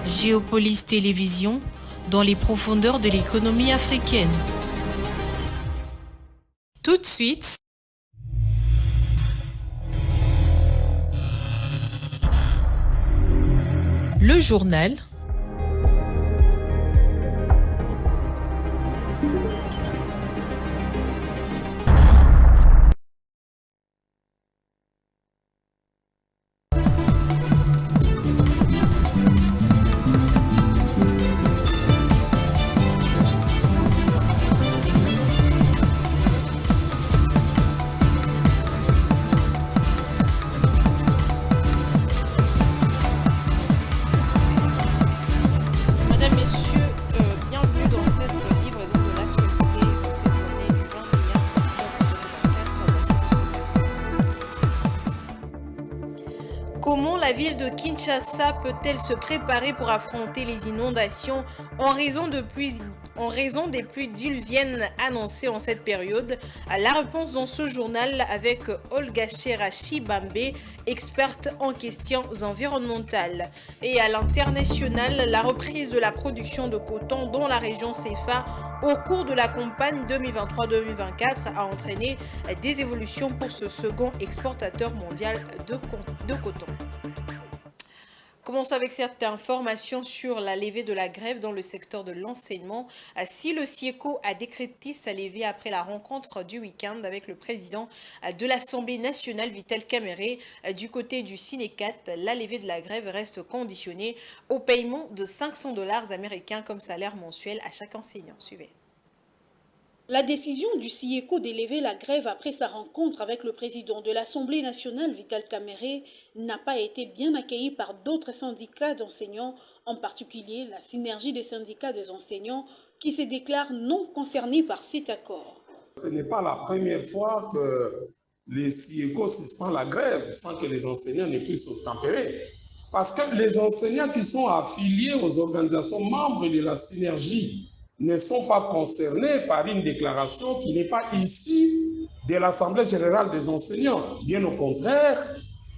Géopolis Télévision, dans les profondeurs de l'économie africaine. Tout de suite, le journal. Comment la ville de Kinshasa peut-elle se préparer pour affronter les inondations en raison des pluies diluviennes annoncées en cette période? La réponse dans ce journal avec Olga Cherachi-Bambé, experte en questions environnementales. Et à l'international, la reprise de la production de coton dans la région CFA au cours de la campagne 2023-2024 a entraîné des évolutions pour ce second exportateur mondial de coton. Commençons avec cette information sur la levée de la grève dans le secteur de l'enseignement. Si le SIECO a décrété sa levée après la rencontre du week-end avec le président de l'Assemblée nationale, Vital Kamerhe, du côté du Sinécat, la levée de la grève reste conditionnée au paiement de $500 américains comme salaire mensuel à chaque enseignant. Suivez. La décision du SIECO d'élever la grève après sa rencontre avec le président de l'Assemblée nationale, Vital Kamerhe, n'a pas été bien accueillie par d'autres syndicats d'enseignants, en particulier la synergie des syndicats des enseignants qui se déclarent non concernés par cet accord. Ce n'est pas la première fois que les SIECO suspend la grève sans que les enseignants ne puissent obtempérer. Parce que les enseignants qui sont affiliés aux organisations membres de la synergie ne sont pas concernés par une déclaration qui n'est pas issue de l'Assemblée générale des enseignants. Bien au contraire,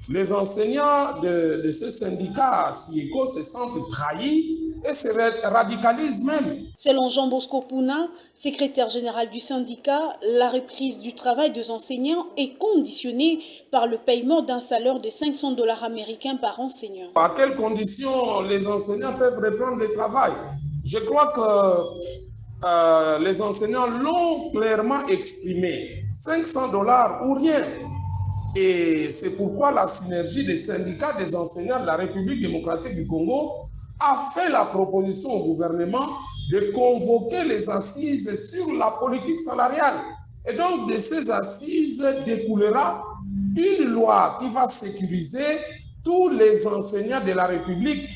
les enseignants de ce syndicat SIECO se sentent trahis et se radicalisent même. Selon Jean Bosco Pouna, secrétaire général du syndicat, la reprise du travail des enseignants est conditionnée par le paiement d'un salaire de $500 américains par enseignant. À quelles conditions les enseignants peuvent reprendre le travail? Je crois que les enseignants l'ont clairement exprimé. $500 ou rien. Et c'est pourquoi la synergie des syndicats des enseignants de la République démocratique du Congo a fait la proposition au gouvernement de convoquer les assises sur la politique salariale. Et donc, de ces assises découlera une loi qui va sécuriser tous les enseignants de la République.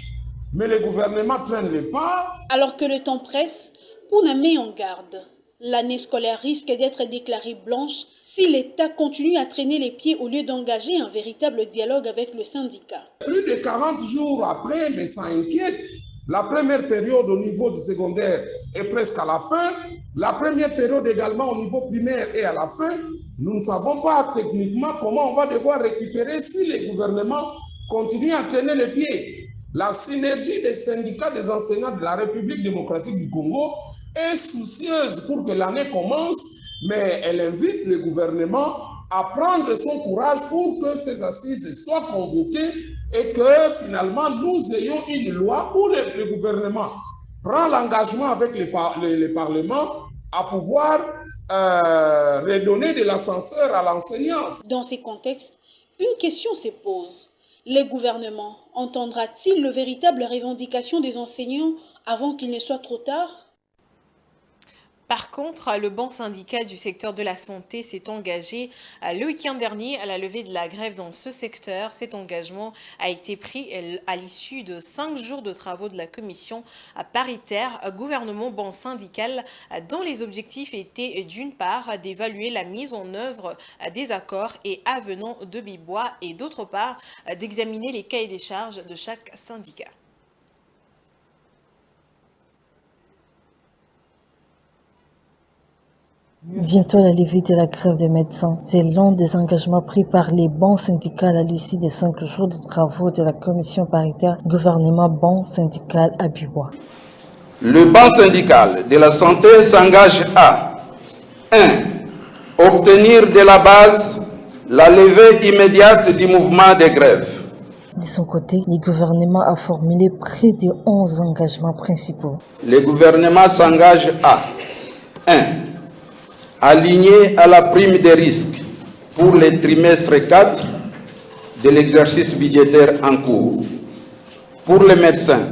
Mais le gouvernement traîne le pas. Alors que le temps presse, Pouna met en garde. L'année scolaire risque d'être déclarée blanche si l'État continue à traîner les pieds au lieu d'engager un véritable dialogue avec le syndicat. Plus de 40 jours après, mais ça inquiète. La première période au niveau du secondaire est presque à la fin. La première période également au niveau primaire est à la fin. Nous ne savons pas techniquement comment on va devoir récupérer si le gouvernement continue à traîner les pieds. La synergie des syndicats des enseignants de la République démocratique du Congo est soucieuse pour que l'année commence, mais elle invite le gouvernement à prendre son courage pour que ces assises soient convoquées et que finalement nous ayons une loi où le gouvernement prend l'engagement avec le Parlement à pouvoir redonner de l'ascenseur à l'enseignant. Dans ces contextes, une question se pose. Le gouvernement entendra-t-il les véritables revendications des enseignants avant qu'il ne soit trop tard? Par contre, le banc syndical du secteur de la santé s'est engagé le week-end dernier à la levée de la grève dans ce secteur. Cet engagement a été pris à l'issue de 5 jours de travaux de la commission paritaire gouvernement-banc syndical dont les objectifs étaient d'une part d'évaluer la mise en œuvre des accords et avenants de Bibois et d'autre part d'examiner les cahiers des charges de chaque syndicat. Bientôt la levée de la grève des médecins. C'est l'un des engagements pris par les bancs syndicaux à l'issue des 5 jours de travaux de la commission paritaire gouvernement banc syndical à Bibois. Le banc syndical de la santé s'engage à 1. Obtenir de la base la levée immédiate du mouvement de grève. De son côté, le gouvernement a formulé près de 11 engagements principaux. Le gouvernement s'engage à 1. Aligner à la prime des risques pour le trimestre 4 de l'exercice budgétaire en cours. Pour les médecins,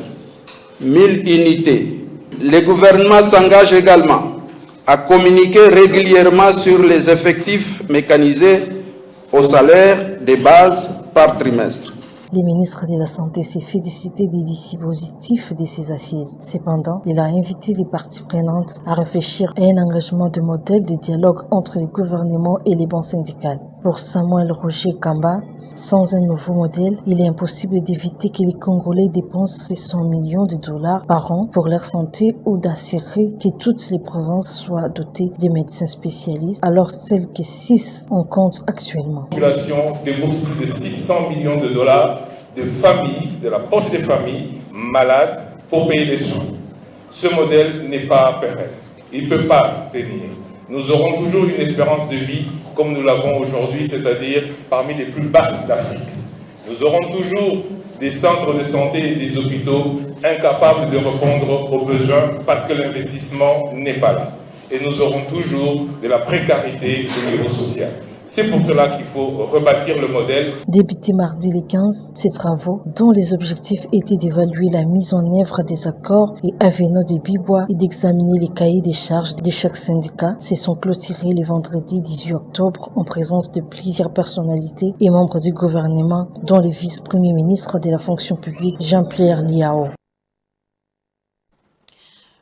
1000 unités. Le gouvernement s'engage également à communiquer régulièrement sur les effectifs mécanisés au salaire de base par trimestre. Le ministre de la Santé s'est félicité des dispositifs de ces assises. Cependant, il a invité les parties prenantes à réfléchir à un engagement de modèle de dialogue entre le gouvernement et les bancs syndicaux. Pour Samuel Roger Kamba, sans un nouveau modèle, il est impossible d'éviter que les Congolais dépensent 600 millions de dollars par an pour leur santé ou d'assurer que toutes les provinces soient dotées de médecins spécialistes, alors celles que 6 en comptent actuellement. La population débourse plus de 600 millions de dollars de familles, de la poche des familles malades pour payer les soins. Ce modèle n'est pas pérenne. Il ne peut pas tenir. Nous aurons toujours une espérance de vie comme nous l'avons aujourd'hui, c'est-à-dire parmi les plus basses d'Afrique. Nous aurons toujours des centres de santé et des hôpitaux incapables de répondre aux besoins parce que l'investissement n'est pas là. Et nous aurons toujours de la précarité au niveau social. C'est pour cela qu'il faut rebâtir le modèle. Débuté mardi le 15, ces travaux, dont les objectifs étaient d'évaluer la mise en œuvre des accords et avenants de Bibois et d'examiner les cahiers des charges de chaque syndicat, se sont clôturés le vendredi 18 octobre en présence de plusieurs personnalités et membres du gouvernement, dont le vice-premier ministre de la fonction publique Jean-Pierre Liao.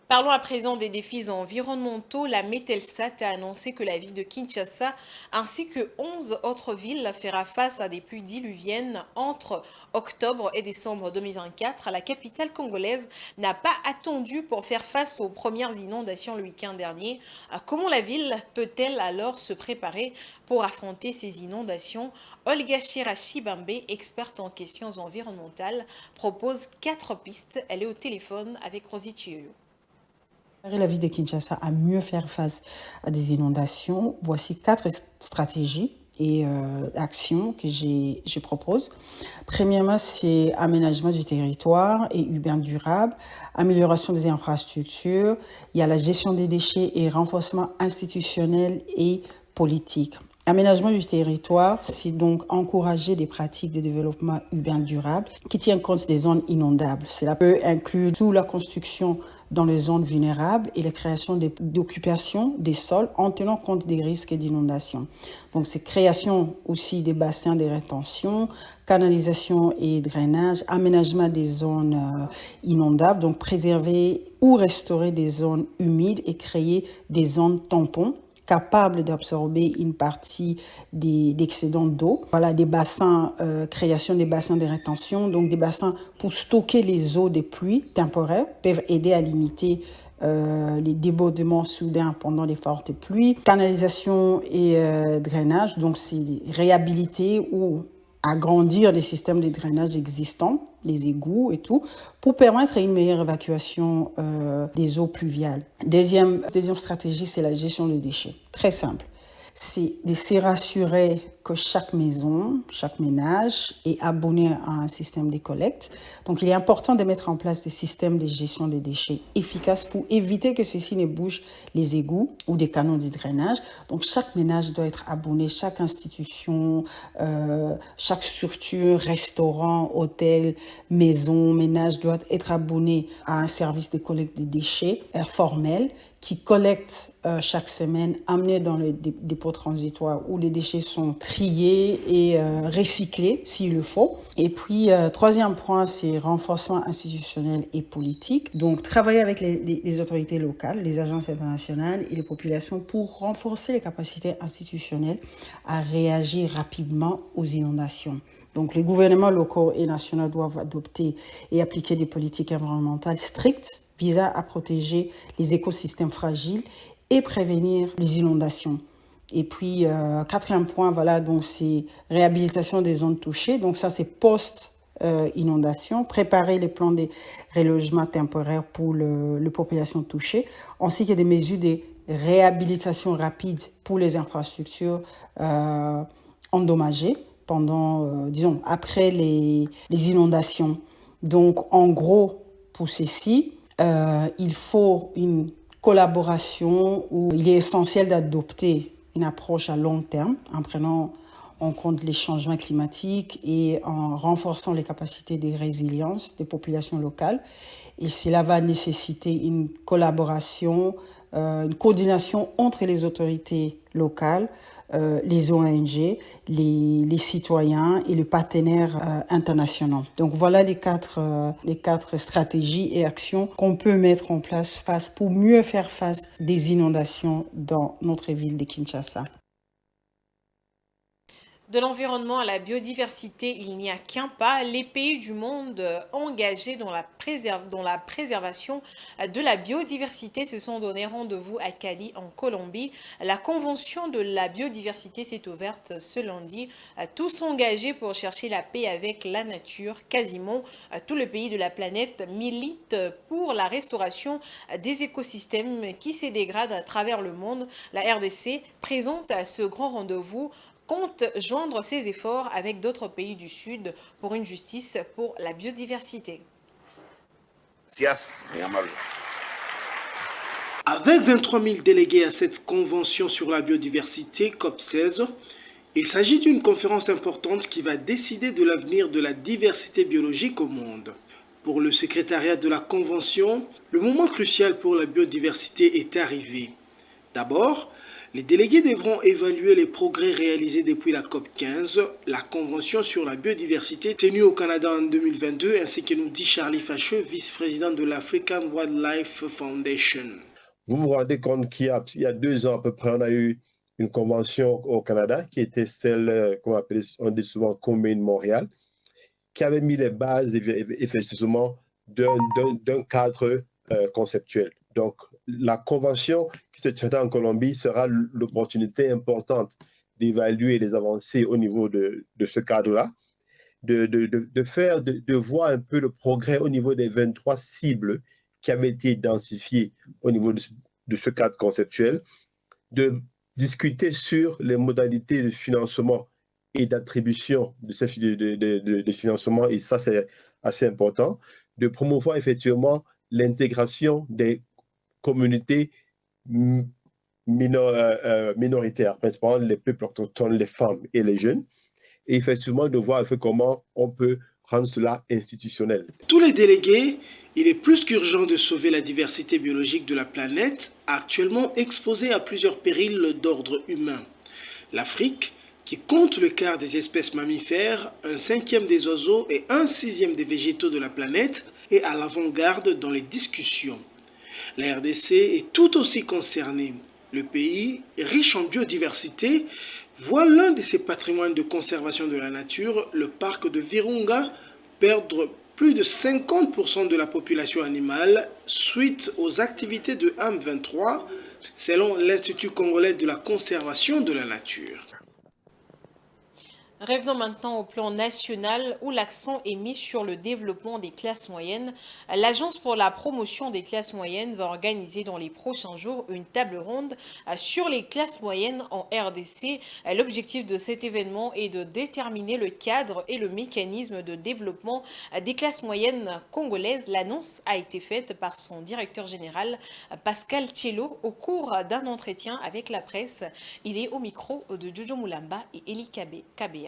Parlons à présent des défis environnementaux. La Metelsat a annoncé que la ville de Kinshasa ainsi que 11 autres villes fera face à des pluies diluviennes entre octobre et décembre 2024. La capitale congolaise n'a pas attendu pour faire face aux premières inondations le week-end dernier. Comment la ville peut-elle alors se préparer pour affronter ces inondations? Olga Chirachi-Bambe, experte en questions environnementales, propose 4 pistes. Elle est au téléphone avec Rosie Chioyo. La ville de Kinshasa à mieux faire face à des inondations. Voici 4 stratégies et actions que je propose. Premièrement, c'est aménagement du territoire et urbain durable, amélioration des infrastructures, il y a la gestion des déchets et renforcement institutionnel et politique. Aménagement du territoire, c'est donc encourager des pratiques de développement urbain durable qui tiennent compte des zones inondables. Cela peut inclure toute la construction dans les zones vulnérables et la création d'occupations des sols en tenant compte des risques d'inondation. Donc, c'est création aussi des bassins de rétention, canalisation et drainage, aménagement des zones inondables, donc préserver ou restaurer des zones humides et créer des zones tampons capables d'absorber une partie des excédents d'eau. Voilà, des bassins, création des bassins de rétention, donc des bassins pour stocker les eaux des pluies temporaires, peuvent aider à limiter les débordements soudains pendant les fortes pluies. Canalisation et drainage, donc c'est réhabiliter ou agrandir les systèmes de drainage existants, les égouts et tout, pour permettre une meilleure évacuation des eaux pluviales. Deuxième stratégie, c'est la gestion des déchets. Très simple. C'est de se rassurer que chaque maison, chaque ménage est abonné à un système de collecte. Donc, il est important de mettre en place des systèmes de gestion des déchets efficaces pour éviter que ceux-ci ne bougent les égouts ou des canaux de drainage. Donc, chaque ménage doit être abonné, chaque institution, chaque structure, restaurant, hôtel, maison, ménage doit être abonné à un service de collecte des déchets formel qui collecte chaque semaine, amené dans le dépôt transitoire où les déchets sont triés et recyclés s'il le faut. Et puis, troisième point, c'est renforcement institutionnel et politique. Donc, travailler avec les autorités locales, les agences internationales et les populations pour renforcer les capacités institutionnelles à réagir rapidement aux inondations. Donc, les gouvernements locaux et nationaux doivent adopter et appliquer des politiques environnementales strictes visant à protéger les écosystèmes fragiles et prévenir les inondations. Et puis, quatrième point, voilà, donc c'est réhabilitation des zones touchées. Donc ça, c'est post-inondation, préparer les plans de relogement temporaire pour les populations touchées, ainsi que des mesures de réhabilitation rapide pour les infrastructures endommagées pendant, disons, après les inondations. Donc, en gros, pour ceci, il faut une collaboration où il est essentiel d'adopter une approche à long terme en prenant en compte les changements climatiques et en renforçant les capacités de résilience des populations locales. Et cela va nécessiter une collaboration, une coordination entre les autorités locales, les ONG, les citoyens et les partenaires internationaux. Donc voilà les quatre stratégies et actions qu'on peut mettre en place pour mieux faire face des inondations dans notre ville de Kinshasa. De l'environnement à la biodiversité, il n'y a qu'un pas. Les pays du monde engagés dans la préservation de la biodiversité se sont donné rendez-vous à Cali, en Colombie. La convention de la biodiversité s'est ouverte ce lundi. Tous engagés pour chercher la paix avec la nature. Quasiment tous les pays de la planète militent pour la restauration des écosystèmes qui se dégradent à travers le monde. La RDC présente à ce grand rendez-vous compte joindre ses efforts avec d'autres pays du Sud pour une justice pour la biodiversité. Avec 23 000 délégués à cette convention sur la biodiversité, COP16, il s'agit d'une conférence importante qui va décider de l'avenir de la diversité biologique au monde. Pour le secrétariat de la convention, le moment crucial pour la biodiversité est arrivé. D'abord, les délégués devront évaluer les progrès réalisés depuis la COP15, la Convention sur la biodiversité tenue au Canada en 2022, ainsi que nous dit Charlie Facheux, vice-président de l'African Wildlife Foundation. Vous vous rendez compte qu'il y a 2 ans à peu près, on a eu une convention au Canada qui était celle on dit souvent Commune Montréal, qui avait mis les bases effectivement d'un cadre conceptuel. Donc, la convention qui se tiendra en Colombie sera l'opportunité importante d'évaluer les avancées au niveau de ce cadre-là, de voir un peu le progrès au niveau des 23 cibles qui avaient été identifiées au niveau de ce cadre conceptuel, de discuter sur les modalités de financement et d'attribution de ces financements, et ça c'est assez important, de promouvoir effectivement l'intégration des communautés minoritaires, principalement les peuples autochtones, les femmes et les jeunes, et effectivement de voir un peu comment on peut rendre cela institutionnel. Tous les délégués, il est plus qu'urgent de sauver la diversité biologique de la planète, actuellement exposée à plusieurs périls d'ordre humain. L'Afrique, qui compte le quart des espèces mammifères, 1/5 des oiseaux et 1/6 des végétaux de la planète, est à l'avant-garde dans les discussions. La RDC est tout aussi concernée. Le pays, riche en biodiversité, voit l'un de ses patrimoines de conservation de la nature, le parc de Virunga, perdre plus de 50% de la population animale suite aux activités de M23, selon l'Institut congolais de la conservation de la nature. Revenons maintenant au plan national où l'accent est mis sur le développement des classes moyennes. L'Agence pour la promotion des classes moyennes va organiser dans les prochains jours une table ronde sur les classes moyennes en RDC. L'objectif de cet événement est de déterminer le cadre et le mécanisme de développement des classes moyennes congolaises. L'annonce a été faite par son directeur général Pascal Tchelo au cours d'un entretien avec la presse. Il est au micro de Jojo Moulamba et Eli Kabea.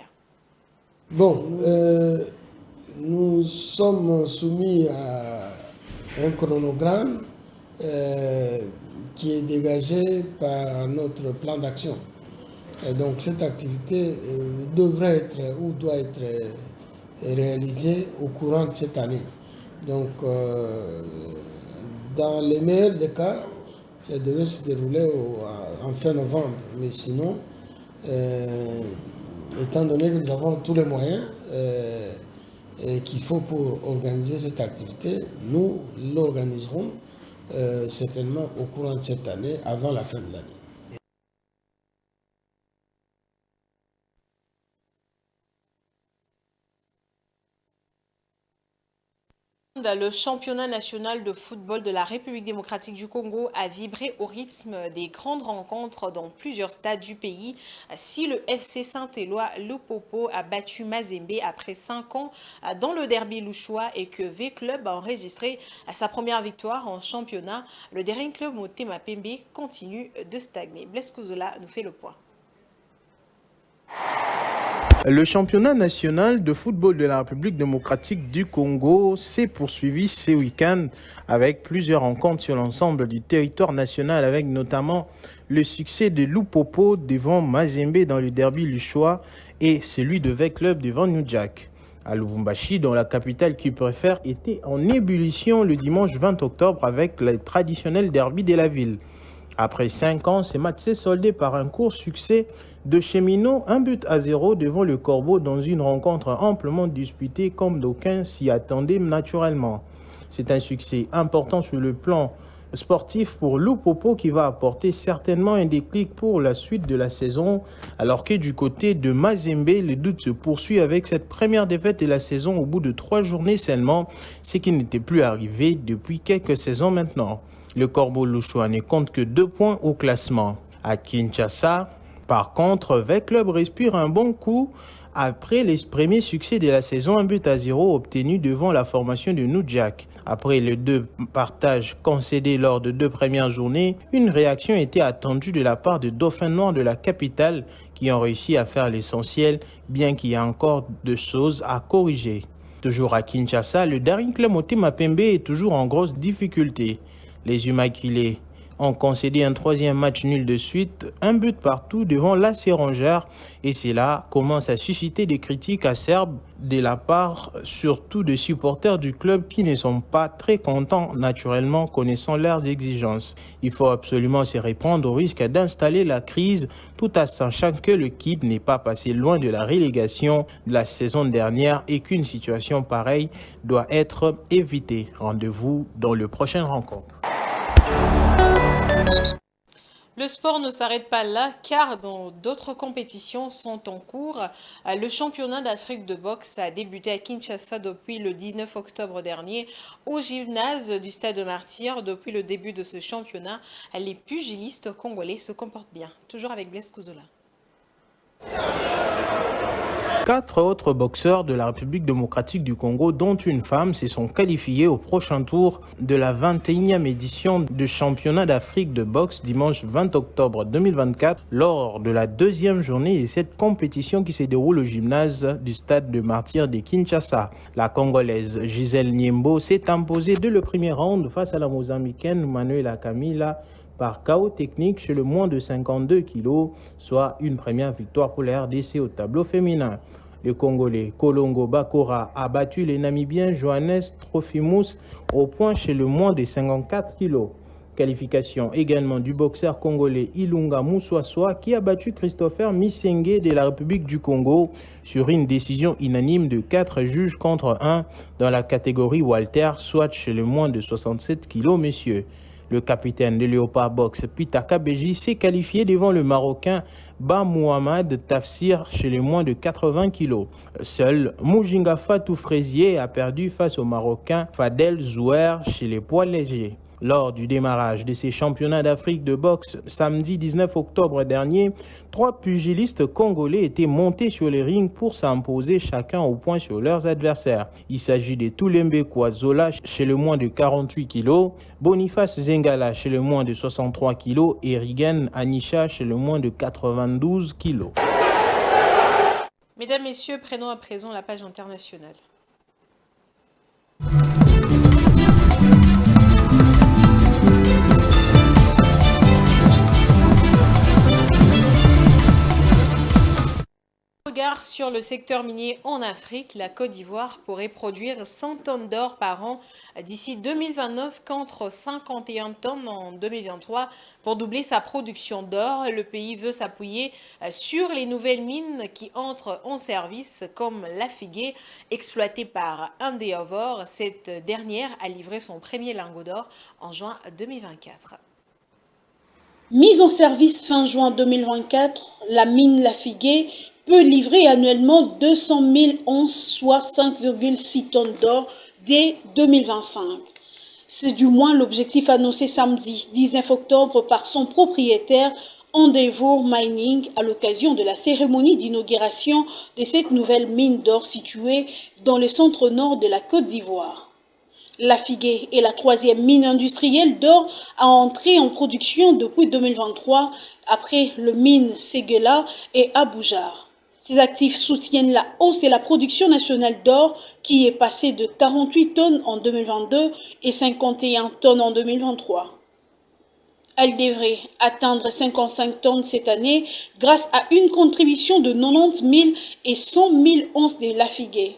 Bon, nous sommes soumis à un chronogramme qui est dégagé par notre plan d'action. Et donc cette activité devrait être ou doit être réalisée au courant de cette année. Donc dans les meilleurs des cas, ça devait se dérouler en fin novembre. Mais sinon, étant donné que nous avons tous les moyens qu'il faut pour organiser cette activité, nous l'organiserons certainement au courant de cette année, avant la fin de l'année. Le championnat national de football de la République démocratique du Congo a vibré au rythme des grandes rencontres dans plusieurs stades du pays. Si le FC Saint-Éloi Lupopo a battu Mazembe après 5 ans dans le derby louchois et que V-Club a enregistré sa première victoire en championnat, le Daring Club Motema Pembe continue de stagner. Blaise Kouzola nous fait le point. Le championnat national de football de la République démocratique du Congo s'est poursuivi ce week-end avec plusieurs rencontres sur l'ensemble du territoire national, avec notamment le succès de Lupopo devant Mazembe dans le derby luchois et celui de V-Club devant New Jack. À Lubumbashi, dont la capitale qui préfère, était en ébullition le dimanche 20 octobre avec le traditionnel derby de la ville. Après 5 ans, ce match s'est soldé par un court succès de Cheminot, 1-0 devant le Corbeau dans une rencontre amplement disputée comme d'aucuns s'y attendaient naturellement. C'est un succès important sur le plan sportif pour Lupopo qui va apporter certainement un déclic pour la suite de la saison, alors que du côté de Mazembe, le doute se poursuit avec cette première défaite de la saison au bout de 3 journées seulement, ce qui n'était plus arrivé depuis quelques saisons maintenant. Le Corbeau louchois ne compte que 2 points au classement. À Kinshasa, par contre, V-Club respire un bon coup après les premiers succès de la saison, 1-0 obtenu devant la formation de New Jack. Après les 2 partages concédés lors de 2 premières journées, une réaction était attendue de la part des Dauphins Noirs de la capitale qui ont réussi à faire l'essentiel, bien qu'il y ait encore de choses à corriger. Toujours à Kinshasa, le Daring Club Motema Pembe est toujours en grosse difficulté. Les Immaculés ont concédé un 3e match nul de suite, 1 but partout devant la Sérangère, et cela commence à susciter des critiques acerbes de la part surtout des supporters du club qui ne sont pas très contents naturellement connaissant leurs exigences. Il faut absolument se répondre au risque d'installer la crise tout en sachant que l'équipe n'est pas passée loin de la relégation de la saison dernière et qu'une situation pareille doit être évitée. Rendez-vous dans le prochaine rencontre. Le sport ne s'arrête pas là car d'autres compétitions sont en cours. Le championnat d'Afrique de boxe a débuté à Kinshasa depuis le 19 octobre dernier au gymnase du Stade de Martyrs. Depuis le début de ce championnat, les pugilistes congolais se comportent bien. Toujours avec Blaise Kouzola. 4 autres boxeurs de la République démocratique du Congo, dont une femme, se sont qualifiés au prochain tour de la 21e édition du championnat d'Afrique de boxe dimanche 20 octobre 2024 lors de la 2e journée de cette compétition qui se déroule au gymnase du Stade de Martyrs de Kinshasa. La Congolaise Gisèle Niembo s'est imposée dès le premier round face à la Mozambicaine Manuela Camila par KO technique chez le moins de 52 kg, soit une première victoire pour la RDC au tableau féminin. Le Congolais Kolongo Bakora a battu les Namibiens Johannes Trofimus au point chez le moins de 54 kg. Qualification également du boxeur congolais Ilunga Moussoissoa qui a battu Christopher Misenge de la République du Congo sur une décision unanime de 4 juges contre 1 dans la catégorie Walter, soit chez le moins de 67 kg, messieurs. Le capitaine de Léopard Box, Pita Kabeji, s'est qualifié devant le Marocain Ba Mohamed Tafsir chez les moins de 80 kg. Seul Moujinga Fatou Fraisier a perdu face au Marocain Fadel Zouer chez les poids légers. Lors du démarrage de ces championnats d'Afrique de boxe samedi 19 octobre dernier, 3 pugilistes congolais étaient montés sur les rings pour s'imposer chacun au point sur leurs adversaires. Il s'agit de Toulembe Kouazola chez le moins de 48 kg, Boniface Zengala chez le moins de 63 kg et Rigen Anisha chez le moins de 92 kg. Mesdames, Messieurs, prenons à présent la page internationale. regard sur le secteur minier en Afrique, la Côte d'Ivoire pourrait produire 100 tonnes d'or par an d'ici 2029 contre 51 tonnes en 2023. Pour doubler sa production d'or, le pays veut s'appuyer sur les nouvelles mines qui entrent en service comme Lafigué, exploitée par Endeavour. Cette dernière a livré son premier lingot d'or en juin 2024. Mise en service fin juin 2024, la mine Lafigué peut livrer annuellement 200 000 onces, soit 5,6 tonnes d'or dès 2025. C'est du moins l'objectif annoncé samedi 19 octobre par son propriétaire Endeavour Mining à l'occasion de la cérémonie d'inauguration de cette nouvelle mine d'or située dans le centre-nord de la Côte d'Ivoire. Lafigué est la troisième mine industrielle d'or à entrer en production depuis 2023 après le mine Séguéla et Abuja. Ces actifs soutiennent la hausse de la production nationale d'or qui est passée de 48 tonnes en 2022 et 51 tonnes en 2023. Elle devrait atteindre 55 tonnes cette année grâce à une contribution de 90 000 et 100 000 onces de Lafigué.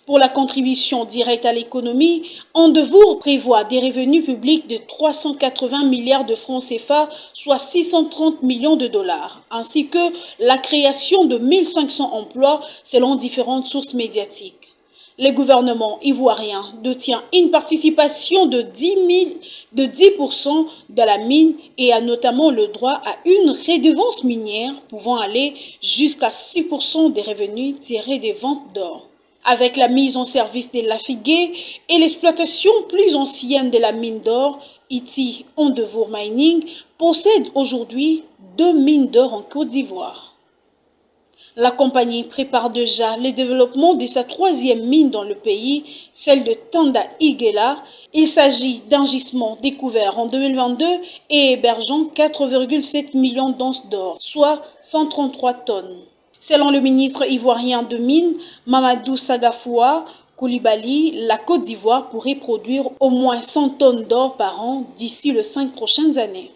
Pour la contribution directe à l'économie, Endeavour prévoit des revenus publics de 380 milliards de francs CFA, soit 630 millions de dollars, ainsi que la création de 1500 emplois selon différentes sources médiatiques. Le gouvernement ivoirien détient une participation de 10% de la mine et a notamment le droit à une redevance minière pouvant aller jusqu'à 6% des revenus tirés des ventes d'or. Avec la mise en service de Lafigué et l'exploitation plus ancienne de la mine d'or, Ity Endeavour Mining possède aujourd'hui 2 mines d'or en Côte d'Ivoire. La compagnie prépare déjà le développement de sa troisième mine dans le pays, celle de Tanda Iguela. Il s'agit d'un gisement découvert en 2022 et hébergeant 4,7 millions d'onces d'or, soit 133 tonnes. Selon le ministre ivoirien de Mines, Mamadou Sagafoua Koulibaly, la Côte d'Ivoire pourrait produire au moins 100 tonnes d'or par an d'ici les 5 prochaines années.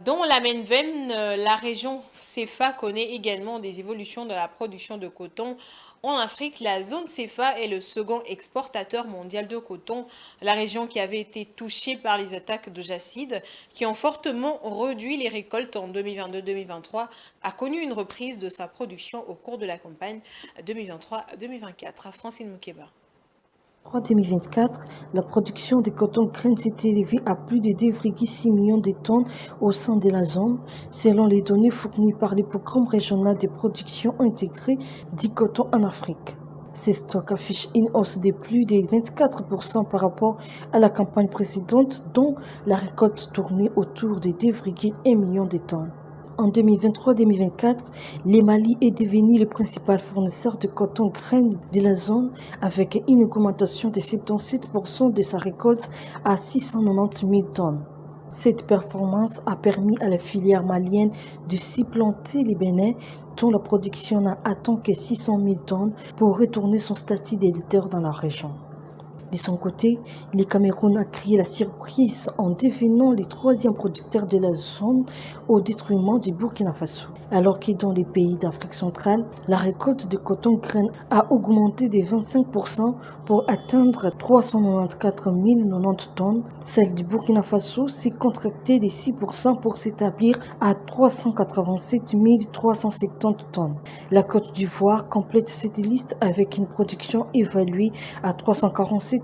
Dans la même veine, la région CEFA connaît également des évolutions de la production de coton. En Afrique, la zone CEFA est le second exportateur mondial de coton. La région qui avait été touchée par les attaques de Jacide, qui ont fortement réduit les récoltes en 2022-2023, a connu une reprise de sa production au cours de la campagne 2023-2024. Francine Moukeba. En 2024, la production de coton graines s'est élevée à plus de 2,6 millions de tonnes au sein de la zone, selon les données fournies par le programme régional de production intégrée du coton en Afrique. Ces stocks affichent une hausse de plus de 24% par rapport à la campagne précédente, dont la récolte tournait autour de 2,1 millions de tonnes. En 2023-2024, le Mali est devenu le principal fournisseur de coton graines de la zone avec une augmentation de 77% de sa récolte à 690 000 tonnes. Cette performance a permis à la filière malienne de supplanter les Bénin, dont la production n'a atteint que 600 000 tonnes pour retourner son statut d'éditeur dans la région. De son côté, le Cameroun a créé la surprise en devenant le troisième producteur de la zone au détriment du Burkina Faso. Alors que dans les pays d'Afrique centrale, la récolte de coton graines a augmenté de 25% pour atteindre 394 090 tonnes, celle du Burkina Faso s'est contractée de 6% pour s'établir à 387 370 tonnes. La Côte d'Ivoire complète cette liste avec une production évaluée à 347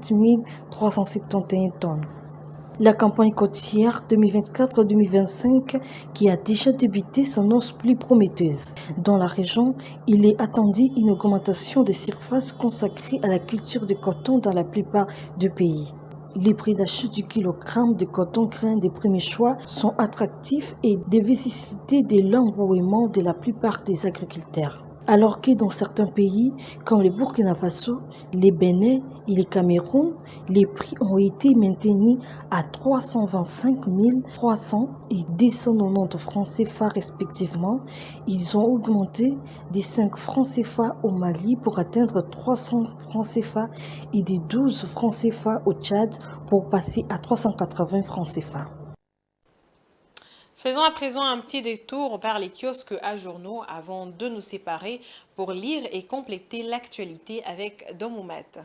371 tonnes. La campagne côtière 2024-2025 qui a déjà débuté s'annonce plus prometteuse. Dans la région, il est attendu une augmentation des surfaces consacrées à la culture de coton dans la plupart du pays. Les prix d'achat du kilogramme de coton grain des premiers choix sont attractifs et des vicissitudes de l'engouement de la plupart des agriculteurs. Alors que dans certains pays, comme le Burkina Faso, le Bénin et le Cameroun, les prix ont été maintenus à 325 300 et 290 francs CFA respectivement. Ils ont augmenté de 5 francs CFA au Mali pour atteindre 300 francs CFA et de 12 francs CFA au Tchad pour passer à 380 francs CFA. Faisons à présent un petit détour par les kiosques à journaux avant de nous séparer pour lire et compléter l'actualité avec Domoumat.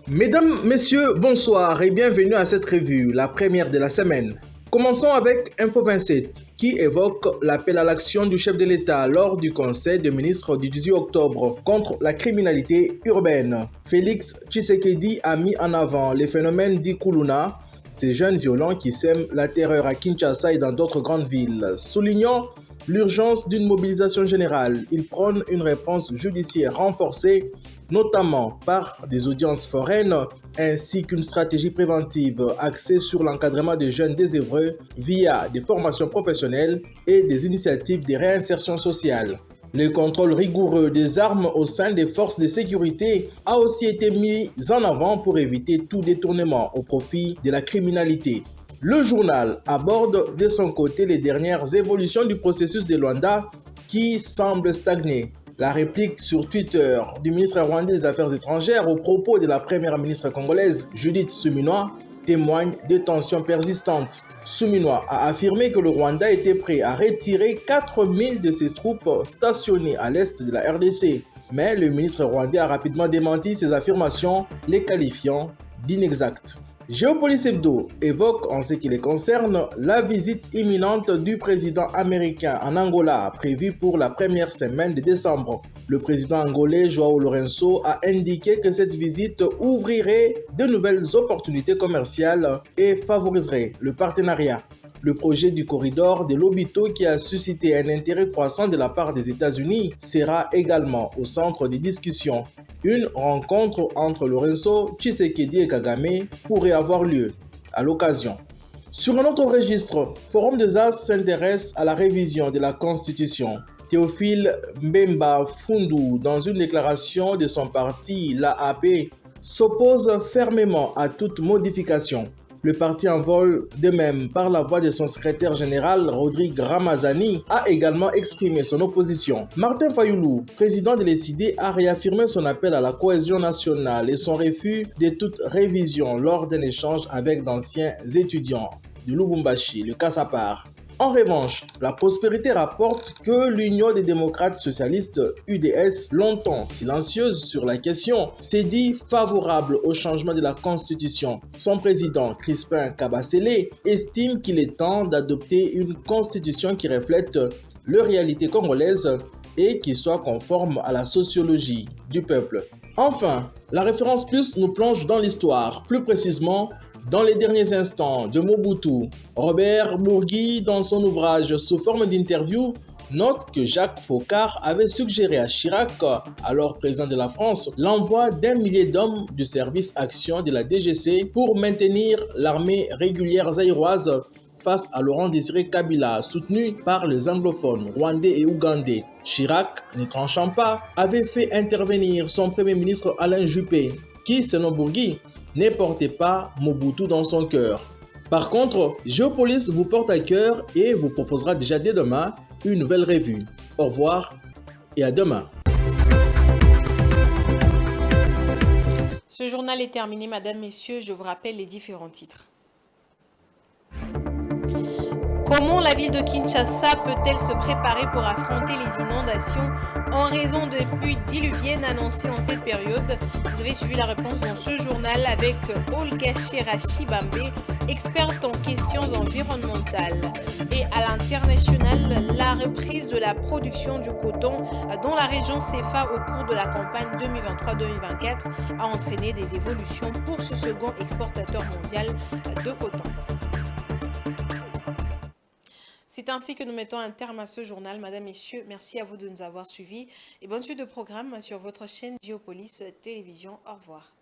Mesdames, Messieurs, bonsoir et bienvenue à cette revue, la première de la semaine. Commençons avec Info 27, qui évoque l'appel à l'action du chef de l'État lors du Conseil des ministres du 18 octobre contre la criminalité urbaine. Félix Tshisekedi a mis en avant les phénomènes d'Ikuluna, ces jeunes violents qui sèment la terreur à Kinshasa et dans d'autres grandes villes. Soulignant l'urgence d'une mobilisation générale, il prône une réponse judiciaire renforcée, notamment par des audiences foraines, ainsi qu'une stratégie préventive axée sur l'encadrement des jeunes désœuvreux via des formations professionnelles et des initiatives de réinsertion sociale. Le contrôle rigoureux des armes au sein des forces de sécurité a aussi été mis en avant pour éviter tout détournement au profit de la criminalité. Le journal aborde de son côté les dernières évolutions du processus de Luanda qui semble stagner. La réplique sur Twitter du ministre rwandais des Affaires étrangères aux propos de la première ministre congolaise Judith Suminwa témoigne de tensions persistantes. Suminwa a affirmé que le Rwanda était prêt à retirer 4000 de ses troupes stationnées à l'est de la RDC. Mais le ministre rwandais a rapidement démenti ces affirmations, les qualifiant d'inexactes. Géopolice Hebdo évoque en ce qui les concerne la visite imminente du président américain en Angola prévue pour la première semaine de décembre. Le président angolais João Lourenço a indiqué que cette visite ouvrirait de nouvelles opportunités commerciales et favoriserait le partenariat. Le projet du corridor de Lobito qui a suscité un intérêt croissant de la part des États-Unis sera également au centre des discussions. Une rencontre entre Lourenço, Tshisekedi et Kagame pourrait avoir lieu à l'occasion. Sur un autre registre, Forum des As s'intéresse à la révision de la Constitution. Théophile Mbemba Fundu, dans une déclaration de son parti, l'AAP, s'oppose fermement à toute modification. Le parti en vol, de même par la voix de son secrétaire général, Rodrigue Ramazani, a également exprimé son opposition. Martin Fayoulou, président de l'ECD, a réaffirmé son appel à la cohésion nationale et son refus de toute révision lors d'un échange avec d'anciens étudiants du Lubumbashi, le cas à part. En revanche, la Prospérité rapporte que l'Union des démocrates socialistes UDS, longtemps silencieuse sur la question, s'est dit favorable au changement de la Constitution. Son président, Crispin Kabasele, estime qu'il est temps d'adopter une Constitution qui reflète les réalités congolaises et qui soit conforme à la sociologie du peuple. Enfin, la référence plus nous plonge dans l'histoire, plus précisément dans les derniers instants de Mobutu. Robert Bourgui, dans son ouvrage sous forme d'interview, note que Jacques Foccart avait suggéré à Chirac, alors président de la France, l'envoi d'1 millier d'hommes du service action de la DGC pour maintenir l'armée régulière zaïroise face à Laurent Désiré Kabila, soutenu par les anglophones rwandais et ougandais. Chirac, ne tranchant pas, avait fait intervenir son premier ministre Alain Juppé, qui, selon Bourgui, ne portait pas Mobutu dans son cœur. Par contre, Géopolice vous porte à cœur et vous proposera déjà dès demain une nouvelle revue. Au revoir et à demain. Ce journal est terminé, mesdames, messieurs. Je vous rappelle les différents titres. Comment la ville de Kinshasa peut-elle se préparer pour affronter les inondations en raison des pluies diluviennes annoncées en cette période? Vous avez suivi la réponse dans ce journal avec Olga Chibambe, experte en questions environnementales. Et à l'international, la reprise de la production du coton dans la région CFA au cours de la campagne 2023-2024 a entraîné des évolutions pour ce second exportateur mondial de coton. C'était C'est ainsi que nous mettons un terme à ce journal. Madame, Messieurs, merci à vous de nous avoir suivis et bonne suite de programme sur votre chaîne Géopolis Télévision. Au revoir.